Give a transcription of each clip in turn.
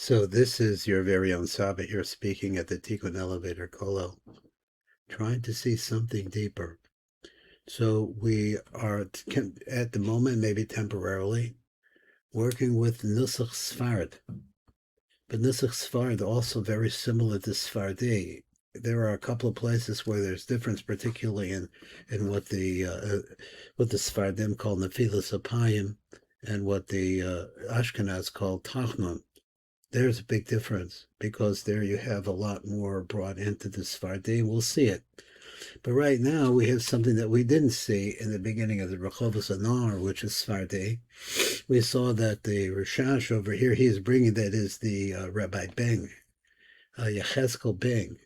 So this is your very own Saba here speaking at the Tikkun Elevator Kollel, trying to see something deeper. So we are, at the moment, maybe temporarily, working with Nusach Sfard. But Nusach Sfard also very similar to Sfardi. There are a couple of places where there's difference, particularly in what the Sfardim call Nefilas Apayim and what the Ashkenaz call Tachnun. There's a big difference because there you have a lot more brought into the Sfardi. We'll see it. But right now we have something that we didn't see in the beginning of the Rechovos Adar, which is Sfardi. We saw that the RASHASH over here, he is bringing, that is the Rabbi Beng, Yechezkel Beng,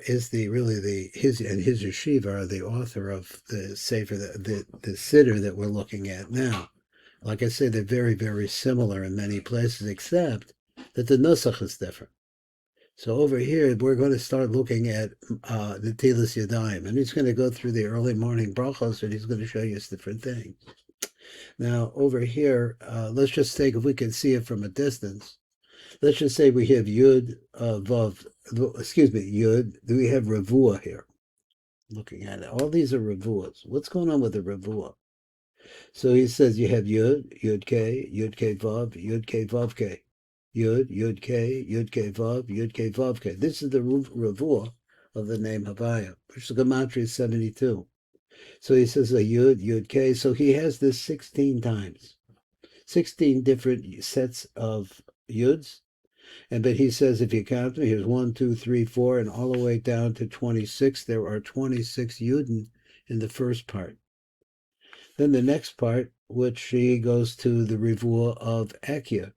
is his yeshiva are the author of the Sefer, the SIDUR that we're looking at now. Like I say, they're very, very similar in many places, except that the nusach is different. So over here, we're going to start looking at Netilat Yadayim, and he's going to go through the early morning brachos, and he's going to show you different things. Now, over here, let's just take, if we can see it from a distance, let's just say we have Yud, Vav, Yud, we have Revuah here. Looking at it, all these are Revuahs. What's going on with the Revuah? So he says you have Yud, Yud K, Vav, Yud K, Vav K. Yud K, Vav, Yud K, Vav K. This is the Revuah of the name Havaya, which the Gematria is 72. So he says a Yud K. So he has this 16 times. 16 different sets of Yuds. But he says if you count them, here's 1, 2, 3, 4, and all the way down to 26. There are 26 Yudin in the first part. Then the next part, which he goes to the Revuah of Akia.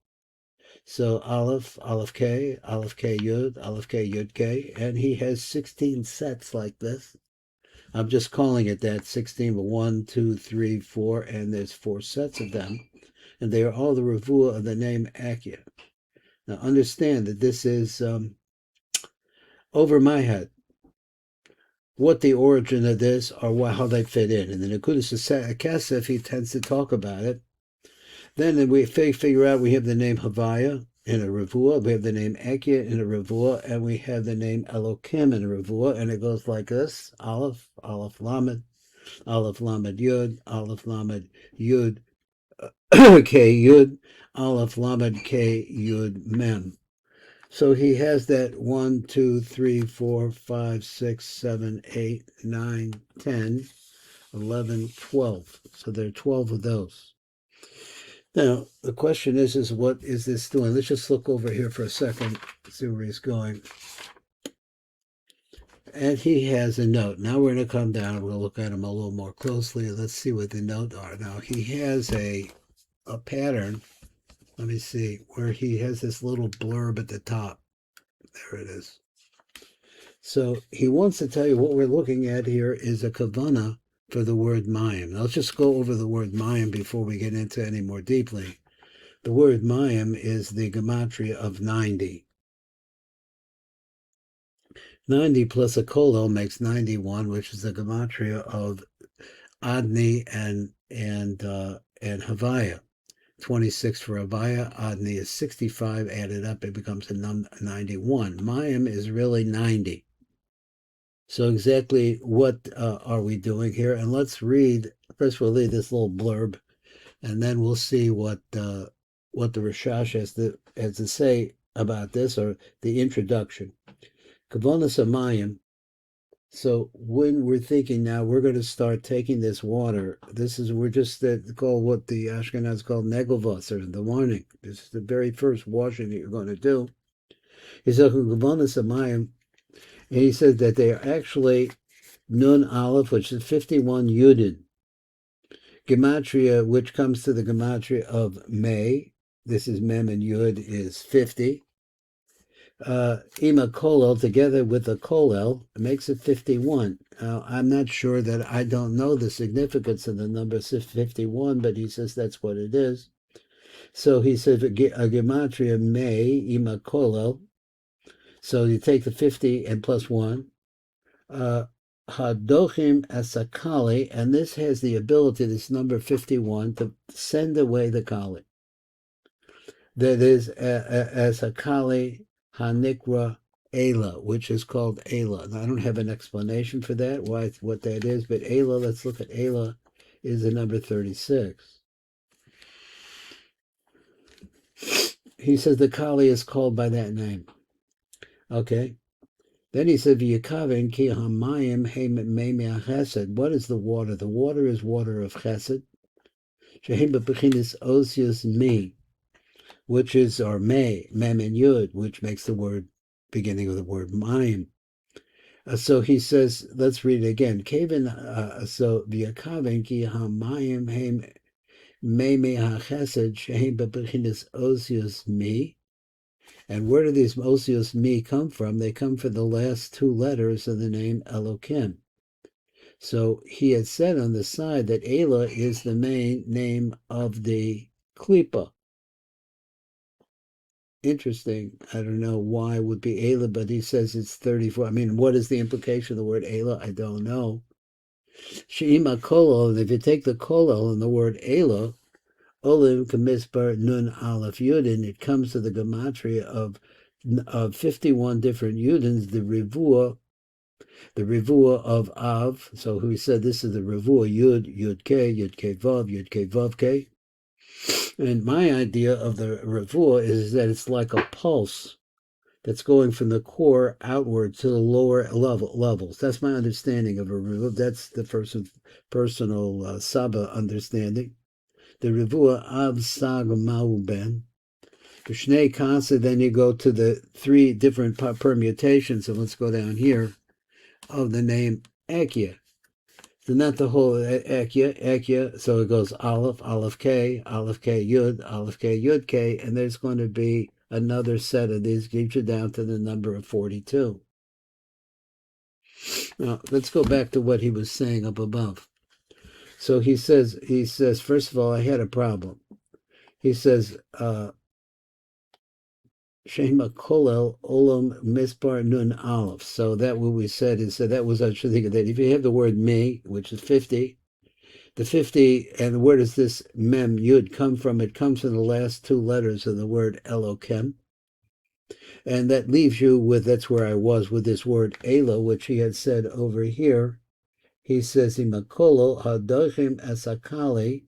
So Aleph K, Yud, Yud K, and he has 16 sets like this. I'm just calling it that, 16, but 1, 2, 3, 4, and there's 4 sets of them. And they are all the Revuah of the name Akia. Now understand that this is over my head. What the origin of this or how they fit in. And the NEKUDOT HAKESEF, he tends to talk about it. Then we figure out we have the name Havaya in a Revuah, we have the name Akia in a Revuah, and we have the name Elokim in a Revuah, and it goes like this: Aleph, Lamed, Yud, Lamed, Yud, K, Yud, Aleph, Lamed, K, Yud, Mem. So he has that 1, 2, 3, 4, 5, 6, 7, 8, 9, 10, 11, 12. So there are 12 of those. Now, the question is what is this doing? Let's just look over here for a second, see where he's going. And he has a note. Now we're going to come down and we'll look at him a little more closely. Let's see what the notes are. Now, he has a pattern. Let me see, where he has this little blurb at the top. There it is. So he wants to tell you what we're looking at here is a kavanah for the word Mayim. Now let's just go over the word Mayim before we get into any more deeply. The word Mayim is the gematria of 90. 90 plus a kollel makes 91, which is the gematria of Adni and Havaya. 26 for Havaya, Adni is 65, added up, it becomes a 91. Mayim is really 90. So exactly what are we doing here? And let's read, first we'll read this little blurb, and then we'll see what the RASHASH has to say about this, or the introduction. Kavonas Mayim. So when we're thinking now, we're going to start taking this water. We're just called what the Ashkenaz call negelvasser, the warning. This is the very first washing that you're going to do. He said Kavonas Mayim. And he says that they are actually Nun Aleph, which is 51 Yudin. Gematria, which comes to the gematria of May. This is Mem and Yud is 50. Ima Kollel, together with the Kollel, makes it 51. Now, I'm not sure that I don't know the significance of the number 51, but he says that's what it is. So he says a gematria May, Ima Kollel. So you take the 50 and plus 1. Hadochim asakali, and this has the ability, this number 51, to send away the kali. that is as a Kali Hanikra Ailah, which is called Ailah. Now, I don't have an explanation for that, what that is, but Ailah, let's look at Ailah, is the number 36. He says the Kali is called by that name. Okay. Then he said, V'yakaven ki hamayim heimei chesed. What is the water? The water is water of chesed. Shehem bebechinis osius mi, which is, or mem and yud, which makes the word, beginning of the word Mayim. So he says, let's read it again. So v'yakaven ki hamayim heimei chesed, shehem bebechinis osius mi. And where do these osios mi come from? They come from the last two letters of the name Elokim. So he had said on the side that Ailah is the main name of the Klippah. Interesting. I don't know why it would be Ailah, but he says it's 34. I mean, what is the implication of the word Ailah? I don't know. She'ima kolol, if you take the kolol in the word Ailah, Olim Kamisbar Nun Aleph Yudin, it comes to the gematria of 51 different Yudins, the Rivua of Av. So we said this is the Rivua Yud K Vav K. And my idea of the Rivua is that it's like a pulse that's going from the core outward to the lower levels. That's my understanding of a Rivua. That's the personal Saba understanding. The Rivua Av Sag Mau Ben. Shnei Kasa, then you go to the three different permutations, and let's go down here, of the name Ekya. So not the whole Ekya, so it goes Aleph K, Yud K, and there's going to be another set of these, gives you down to the number of 42. Now, let's go back to what he was saying up above. So he says, first of all, I had a problem. He says, Shema Kolel Olam Mispar Nun Aleph. So that what we said is that was, I should think of that. If you have the word me, which is 50, the 50, and where does this mem yud come from? It comes from the last two letters of the word Elokim. And that leaves you with, that's where I was, with this word Ailah, which he had said over here. He says, Imakolo Hadochim Asakali,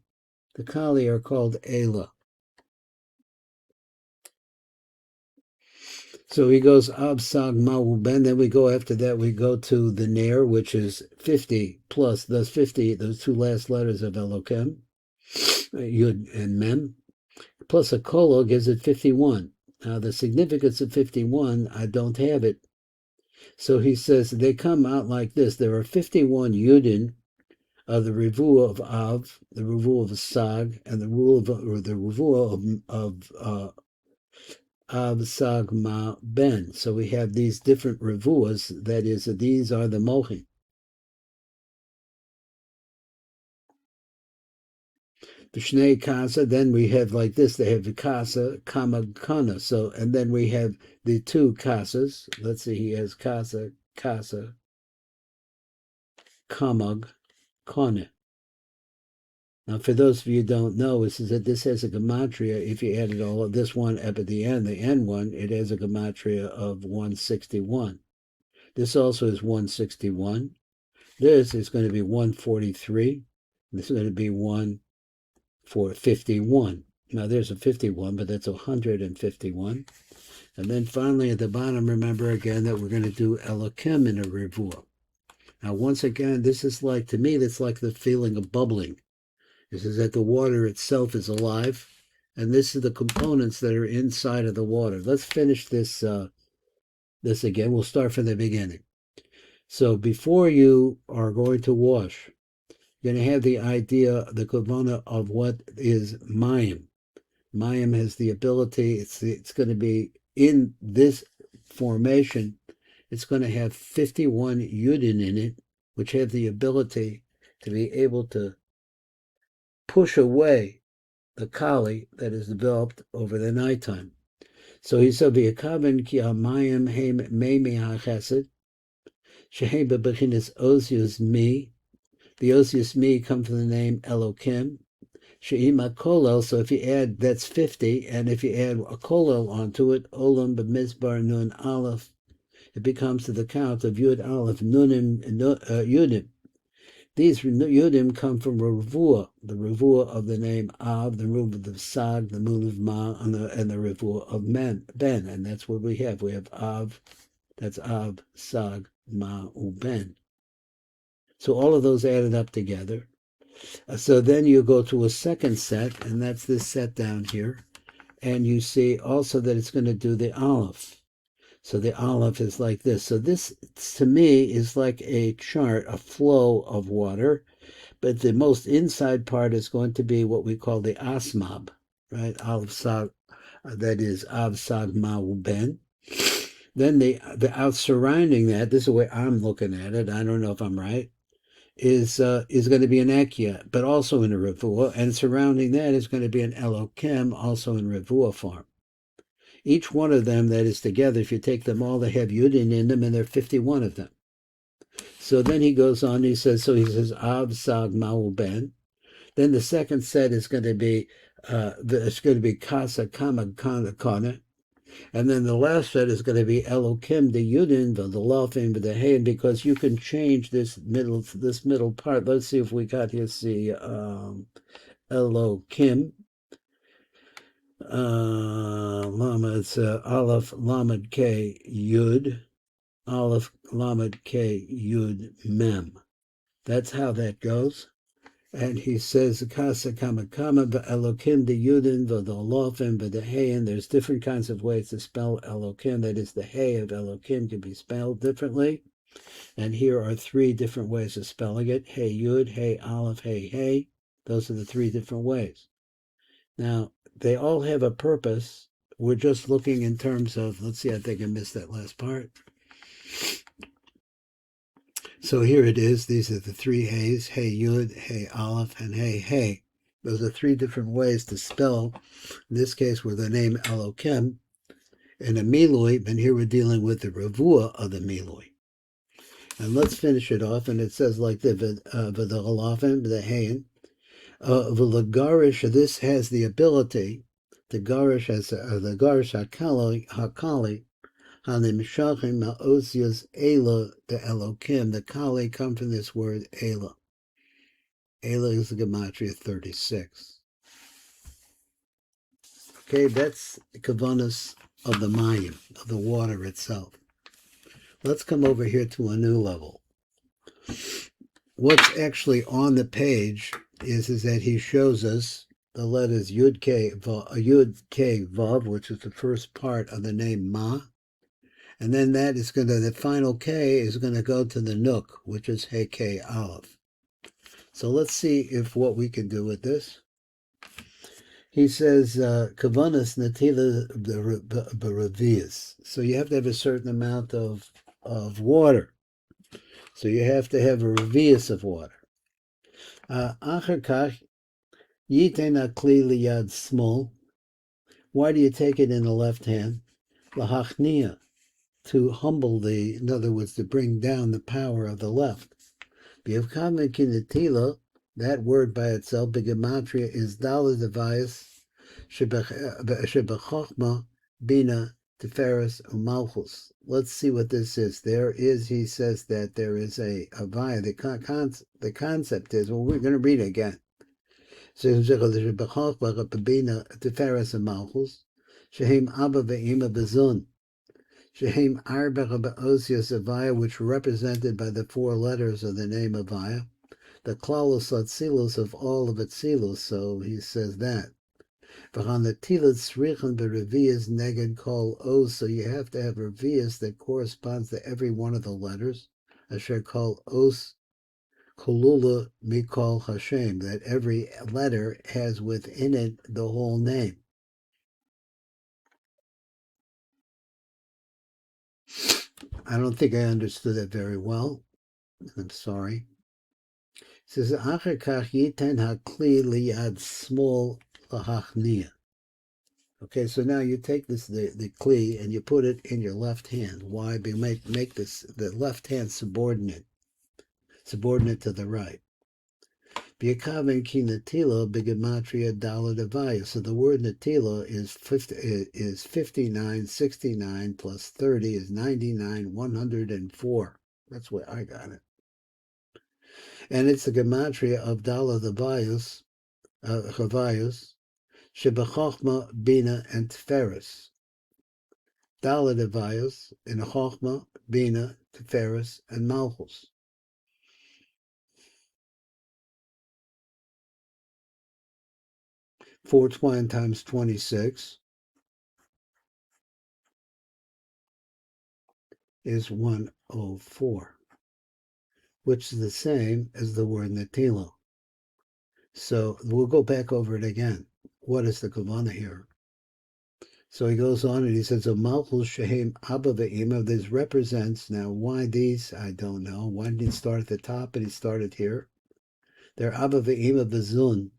the Kali are called Ailah. So he goes Absag Ma'u Ben. Then we go after that, we go to the Nair, which is 50 plus those 50, those two last letters of Elokim, Yud and Mem, plus a Kolo gives it 51. Now the significance of 51, I don't have it. So he says they come out like this. There are 51 Yudin of the Rivua of Av, the Rivua of Sag, and the Rivua of Av Sag Ma Ben. So we have these different revuas, that is, these are the mochim. The Shnei Kasa, then we have like this, they have the Kasa, Kama, Kana. So, and then we have the two Kasas. Let's see, he has Kasa, Kamag, Kone. Now, for those of you who don't know, this is that this has a gematria. If you added all of this one up at the end one, it has a gematria of 161. This also is 161. This is going to be 143. This is going to be 151. Now, there's a 51, but that's 151. And then finally at the bottom, remember again that we're going to do Elokim in a Rivua. Now, once again, this is like, to me, that's like the feeling of bubbling. This is that the water itself is alive, and this is the components that are inside of the water. Let's finish this this again. We'll start from the beginning. So before you are going to wash, you're going to have the idea, the kavana of what is Mayim. Mayim has the ability, it's going to be in this formation, it's going to have 51 Yudin in it, which have the ability to be able to push away the kali that is developed over the nighttime. So he said, "V'yakaven ki hamayim heim meimi HAKESEF, shehem bebechinas osius mi." The osius mi come from the name Elokim. She'ima kolel, so if you add, that's 50, and if you add a kolel onto it, olam b'mizbar nun aleph, it becomes to the count of yud aleph nunim yudim. These yudim come from Ravua, the Ravua of the name Av, the Ravua of the Sag, the moon of Ma, and the Ravua of Ben, and that's what we have. We have Av, that's Av, Sag, Ma, Ben. So all of those added up together. So then you go to a second set, and that's this set down here, and you see also that it's going to do the Aleph. So the Aleph is like this. So this, to me, is like a chart, a flow of water, but the most inside part is going to be what we call the Asmab, right? Aleph Sag, that is Av Sag Ma Ben. Then the out surrounding that, this is the way I'm looking at it, I don't know if I'm right, is going to be an Ekia, but also in a Revuah, and surrounding that is going to be an Elokim, also in Revuah form. Each one of them that is together, if you take them all, they have Yudin in them, and there are 51 of them. So then he goes on, he says Av Sag Ma'u Ben. Then the second set is going to be it's going to be Kasa Kama Kana. And then the last set is going to be Elokim, the Yudin, the Lofim, the Hayin, because you can change this middle part. Let's see if we got here. See Elokim. Lama, it's Aleph Lamed K Yud. Aleph Lamed K Yud Mem. That's how that goes. And he says, Kasa Kama Elokim the Yudin, the Lofim, the Hayin. There's different kinds of ways to spell Elokim. That is, the Hay of Elokim can be spelled differently. And here are 3 different ways of spelling it. Hey Yud, Hey Aleph, Hey Hey. Those are the 3 different ways. Now, they all have a purpose. We're just looking in terms of, let's see, I think I missed that last part. So here it is. These are the 3 Hays, Hey Yud, Hey Aleph, and Hey Hey. Those are 3 different ways to spell, in this case with the name Elokim, and a Milui, and here we're dealing with the Ravua of the Milui. And let's finish it off, and it says like the V'd'Alafim, the Hayin, V'Lagarish, this has the ability, the Garish has the Garish Hakali, Hanimshachim Ma'osius Ailah, the Elokim, the Kali come from this word Ailah. Ailah is the Gematria 36. Okay, that's the Kavanas of the Mayim, of the water itself. Let's come over here to a new level. What's actually on the page is that he shows us the letters Yud K Vav, which is the first part of the name Ma. And then that is going to, the final K is going to go to the Nook, which is Hakei Aleph. So let's see if what we can do with this. He says, Kavanas Netilat Yadayim. So you have to have a certain amount of water. So you have to have a revius of water. Achar kach yiten akli liyad small. Why do you take it in the left hand? Lahachnia, to humble in other words, to bring down the power of the left. B'yavkamen kinetila, that word by itself, b'gematria, is daled avayas shebechachma bina teferes umalchus. Let's see what this is. There is, he says that there is a avaya. The concept is, well, we're going to read it again. Shebechachma teferes umalchus shehem abba ve'ima bezun. Shehem Arbecha Be'osios Avaya, which were represented by the 4 letters of the name Avaya, the Klalos Atzilus of all of Atzilus, so he says that. V'chan the Tilat Srichen Be'Revias Neged Kol Oz, so you have to have Revias that corresponds to every one of the letters, Asher Kol Oz Kolula Mikol Hashem, that every letter has within it the whole name. I don't think I understood that very well. I'm sorry. It says, Achar kach yiten hakli liyad small lahachnia. Okay, so now you take this the kli and you put it in your left hand. Why? Make this the left hand subordinate to the right. V'yakaven ki Netila b'gematria daled avaya. So the word Netila is 59, 69 plus 30 is 99, 104. That's where I got it. And it's the gematria of daled avayos, Shebechachma, Bina, and Tiferes. Daled avayos in Chachma, Bina, Tiferes, and Malchus. 420 times 26 is 104, which is the same as the word Netila. So we'll go back over it again. What is the Kavanah here? So he goes on and he says, Malchus Shehem Abba Ve'ima. This represents, now why these, I don't know. Why did he start at the top and he started here? They're Abba Ve'ima V'zun.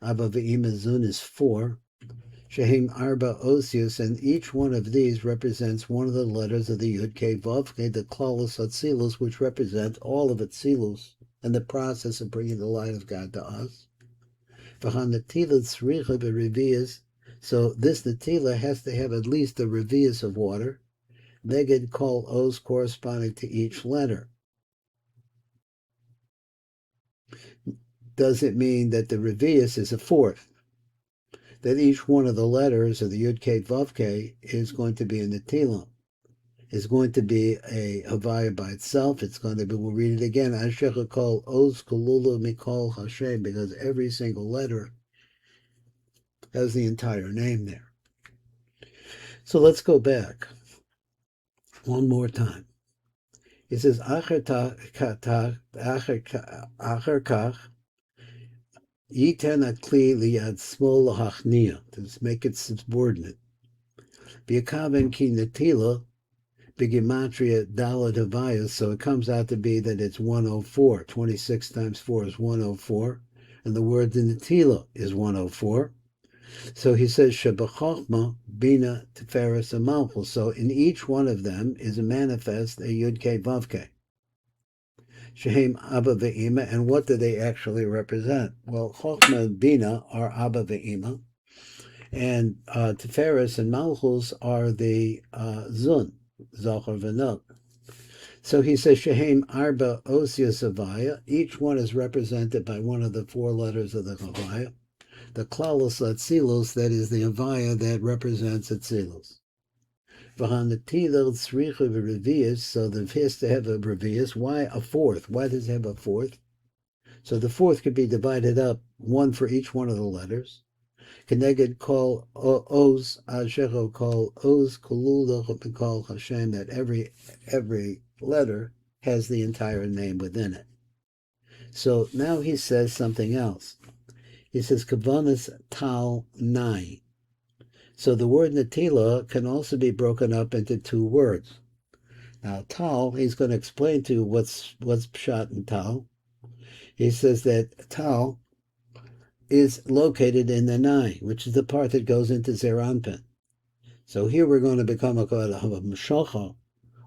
Abba Ve'ima Zun is 4. Shehem Arba Osius, and each one of these represents one of the letters of the Yud Kei Vav Kei, the Klalos Atzilus, which represent all of Atzilus and the process of bringing the light of God to us. So this Netila has to have at least a revius of water. Neged Kol Os corresponding to each letter. Does it mean that the revius is a fourth? That each one of the letters of the Yud Kei Vav Kei is going to be a Netila, is going to be a Havaya by itself. It's going to be, we'll read it again, Ashecha Kol Oz Kulula Mikol Hashem, because every single letter has the entire name there. So let's go back one more time. It says, Acher Kach, Yiten Akli Liyad Smol Hachnia, to make it subordinate. V'yakaven ki Netila b'gematria daled havaya, so it comes out to be that it's 104. 26 times 4 is 104, and the word Netila is 104. So he says, Shebechachma, Bina, Tiferes, and Malchus. So in each one of them is a manifest, a Yud Kei Vav Kei. Shehem Abba Ve'ima, and what do they actually represent? Well, Chachma and Bina are Abba Ve'ima, and Tiferes and Malchus are the Zun, Zachar V'Nog. So he says, Shehem Arba Osius Havaya, each one is represented by one of the 4 letters of the Havaya. The Klalos Atzilus, that is the Havaya that represents Atzilus. V'hanetila tzricha v'revius, so the has to have a revius. Why a fourth? Why does it have a fourth? So the fourth could be divided up, one for each one of the letters. Keneged kol oz ashecho kol oz kulula kol Hashem, that every letter has the entire name within it. So now he says something else. He says kavanas tal nai. So the word Netila can also be broken up into 2 words. Now tal, he's going to explain to you what's pshat in tal. He says that tal is located in the nai, which is the part that goes into Zeranpin. So here we're going to become a mashacha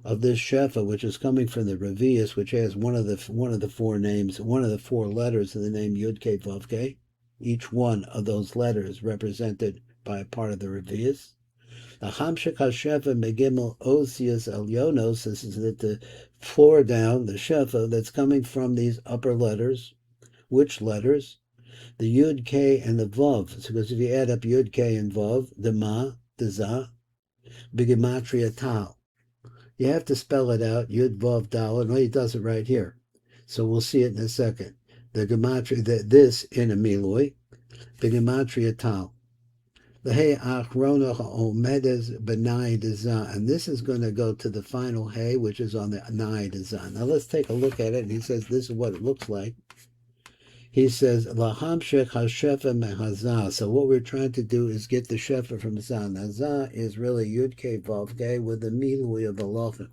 of this shefa, which is coming from the revius, which has one of the 4 names, one of the 4 letters of the name Yud Kei Vav Kei. Each one of those letters represented by a part of the revius. The Hamshik HaShefa Megimel Osius Elyonos, this is that the floor down, the shefa that's coming from these upper letters. Which letters? The Yud K and the Vav. So because if you add up Yud K and Vav, the Ma, the Za, Bigematria Tal. You have to spell it out, Yud Vav Dal, and he does it right here. So we'll see it in a second. The Gematria, this in a Miloi, Bigematria Tal. The Hey Achrona Omedes Benai Deza, and this is going to go to the final Hey, which is on the Nai Deza. Now let's take a look at it, and he says this is what it looks like. He says, Lahamshech HaShefa Mehazah. So what we're trying to do is get the Shefa from Zah. Now Zah is really Yud Kei Vav Kei with the Milui of Elokim.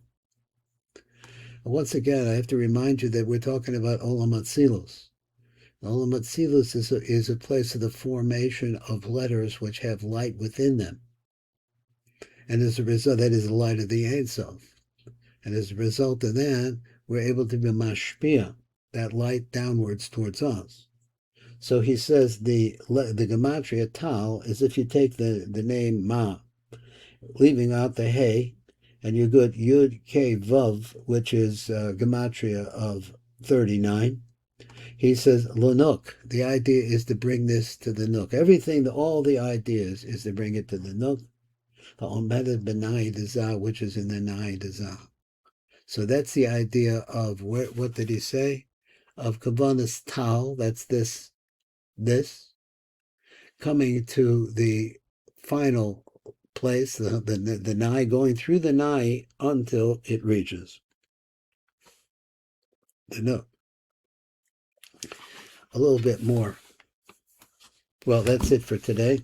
Once again, I have to remind you that we're talking about Olam Atzilus. Olam Atzilus is a place of the formation of letters which have light within them. And as a result, that is the light of the Ein Sof. And as a result of that, we're able to be mashpia. that light downwards towards us. So he says the gematria tal is if you take the name Ma, leaving out the Hey, and you get Yud K Vav, which is gematria of 39. He says Lanuk. The idea is to bring this to the Nook. Everything, all the ideas is to bring it to the Nook. The Omedet Benai Dezah, which is in the Nai Dezah. So that's the idea of what did he say? Of Kavanas Tal, that's this, coming to the final place, the Nai, going through the Nai until it reaches the Nook. A little bit more. Well, that's it for today.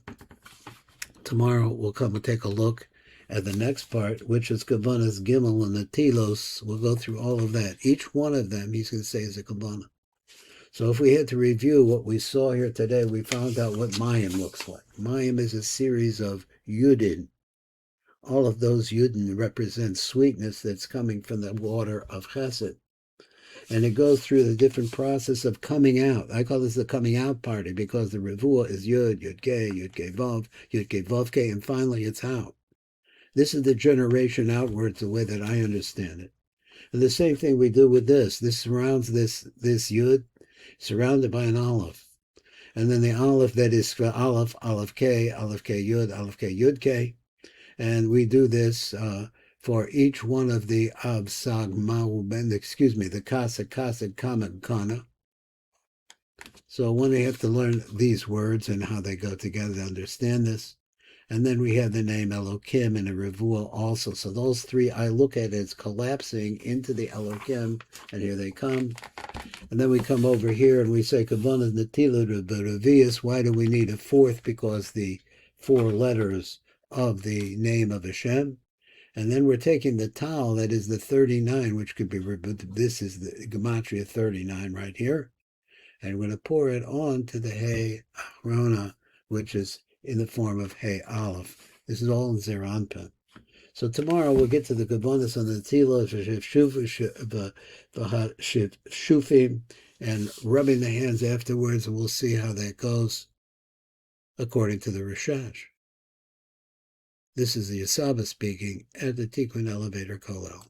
Tomorrow we'll come and take a look at the next part, which is Kavanas Gimel and the Telos. We'll go through all of that. Each one of them, he's going to say, is a Kavana. So if we had to review what we saw here today, we found out what Mayim looks like. Mayim is a series of Yudin. All of those Yudin represent sweetness that's coming from the water of Chesed. And it goes through the different process of coming out. I call this the coming out party because the Revuah is Yud, Yud Vav, Yud Vav Ke, and finally it's out. This is the generation outwards, the way that I understand it. And the same thing we do with this. This surrounds this Yud, surrounded by an Aleph. And then the Aleph that is for Aleph K, Yud K. And we do this for each one of the Absag Ma'uben, the Kasa Kama Kana. So one, we have to learn these words and how they go together to understand this. And then we have the name Elokim and a Revuah also. So those three I look at as collapsing into the Elokim, and here they come. And then we come over here and we say Kavanah Netilat Yadayim. Why do we need a fourth? Because the 4 letters of the name of Hashem. And then we're taking the Tal, that is the 39, which could be, this is the gematria 39 right here. And we're going to pour it on to the Hey Achrona, which is in the form of Hey Aleph. This is all in Zeranpin. So tomorrow we'll get to the Kavanas on the Tila, Shufim, and rubbing the hands afterwards, and we'll see how that goes according to the RASHASH. This is the Yasaba speaking at the Tikkun Elevator Kollel.